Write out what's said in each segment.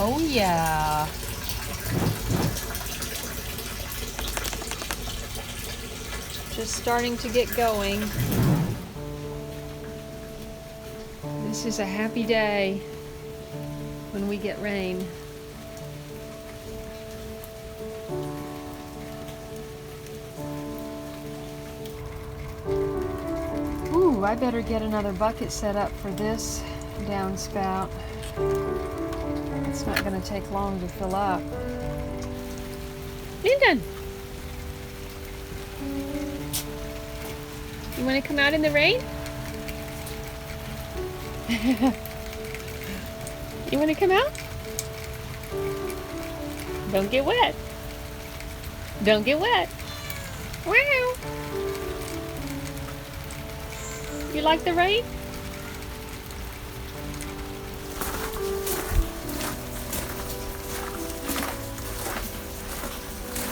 Oh yeah. Just starting to get going. This is a happy day when we get rain. Ooh, I better get another bucket set up for this downspout. It's not going to take long to fill up. Lyndon! You want to come out in the rain? You want to come out? Don't get wet. Don't get wet. Wow! You like the rain?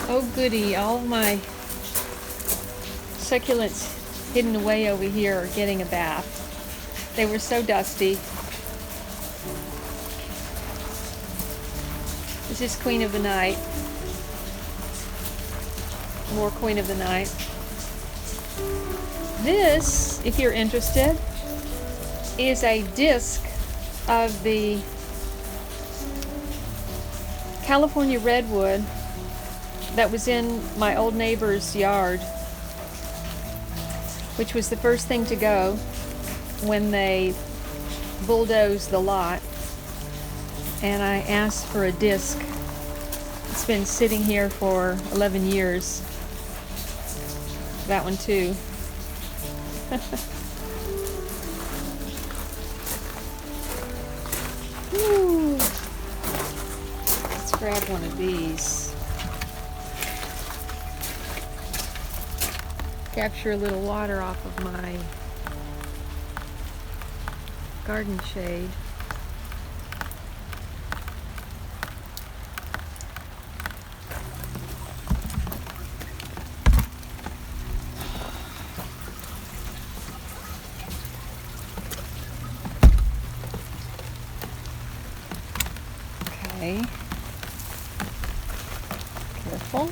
Oh goody, all of my succulents hidden away over here are getting a bath. They were so dusty. This is Queen of the Night. More Queen of the Night. This, if you're interested, is a disc of the California redwood that was in my old neighbor's yard, which was the first thing to go when they bulldozed the lot. And I asked for a disc. It's been sitting here for 11 years. That one too. Ooh. Let's grab one of these. Capture a little water off of my garden shade. Okay. Careful.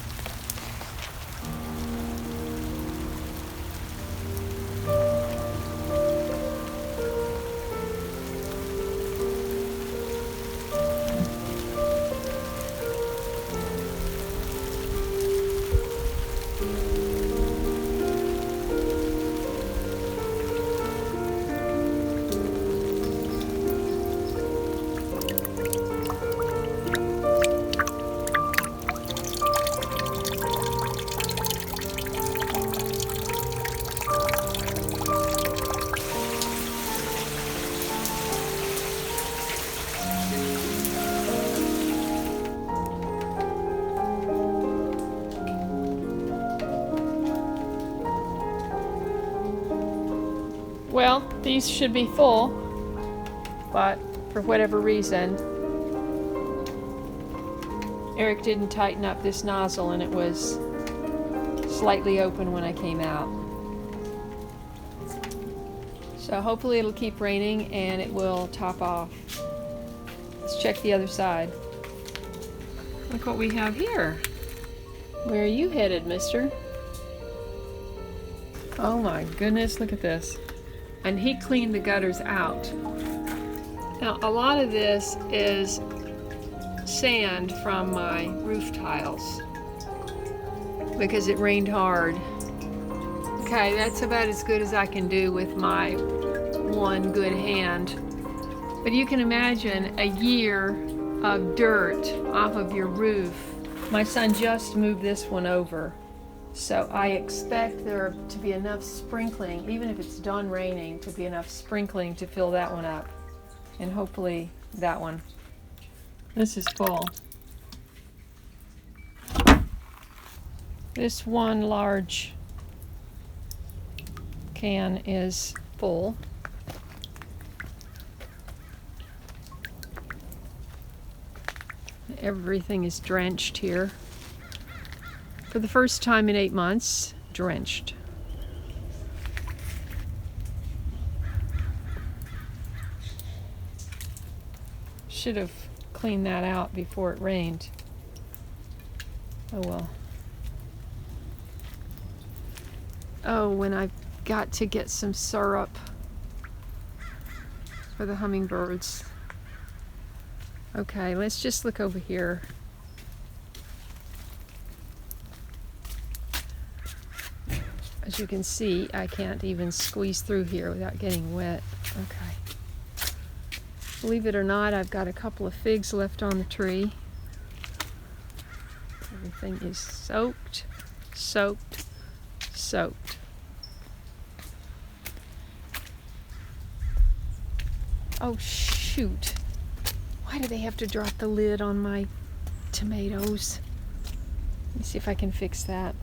Well, these should be full, but for whatever reason, Eric didn't tighten up this nozzle and it was slightly open when I came out. So hopefully it'll keep raining and it will top off. Let's check the other side. Look what we have here. Where are you headed, mister? Oh my goodness, look at this. And he cleaned the gutters out. Now, a lot of this is sand from my roof tiles because it rained hard. Okay, that's about as good as I can do with my one good hand. But you can imagine a year of dirt off of your roof. My son just moved this one over. So I expect there to be enough sprinkling, even if it's done raining, to be enough sprinkling to fill that one up. And hopefully that one. This is full. This one large can is full. Everything is drenched here. For the first time in 8 months, drenched. Should have clean that out before it rained. Oh well. Oh, when I've got to get some syrup for the hummingbirds. Okay, let's just look over here. As you can see, I can't even squeeze through here without getting wet. Okay. Believe it or not, I've got a couple of figs left on the tree. Everything is soaked, soaked, soaked. Oh shoot. Why do they have to drop the lid on my tomatoes? Let me see if I can fix that.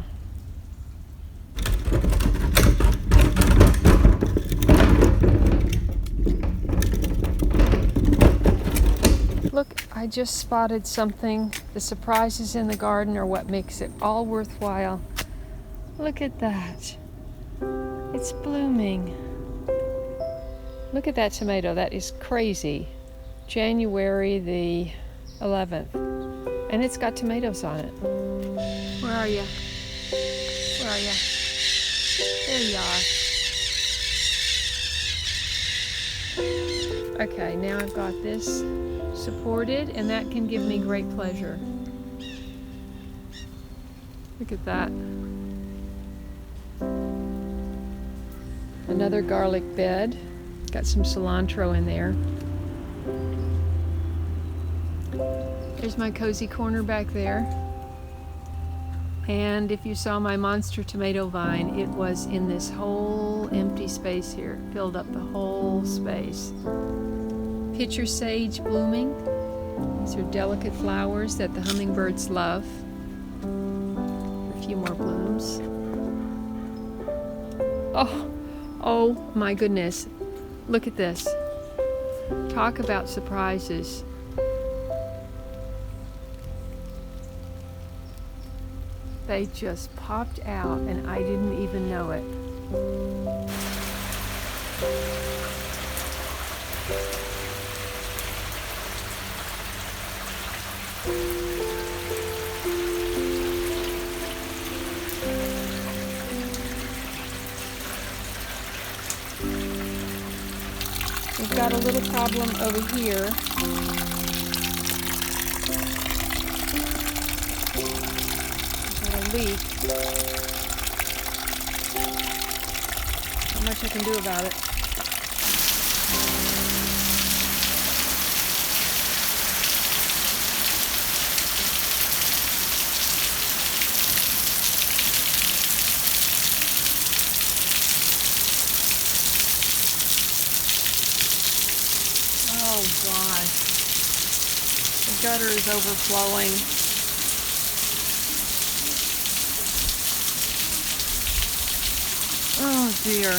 Look, I just spotted something. The surprises in the garden are what makes it all worthwhile. Look at that. It's blooming. Look at that tomato. That is crazy. January the 11th. And it's got tomatoes on it. Where are you? Where are you? There you are. Okay, now I've got this supported, and that can give me great pleasure. Look at that. Another garlic bed. Got some cilantro in there. There's my cozy corner back there. And if you saw my monster tomato vine, it was in this whole empty space here. It filled up the whole space. Pitcher sage blooming. These are delicate flowers that the hummingbirds love. A few more blooms. Oh my goodness. Look at this. Talk about surprises. They just popped out and I didn't even know it. We've got a little problem over here. We've got a leak. Not much I can do about it. Oh gosh, the gutter is overflowing. Oh dear.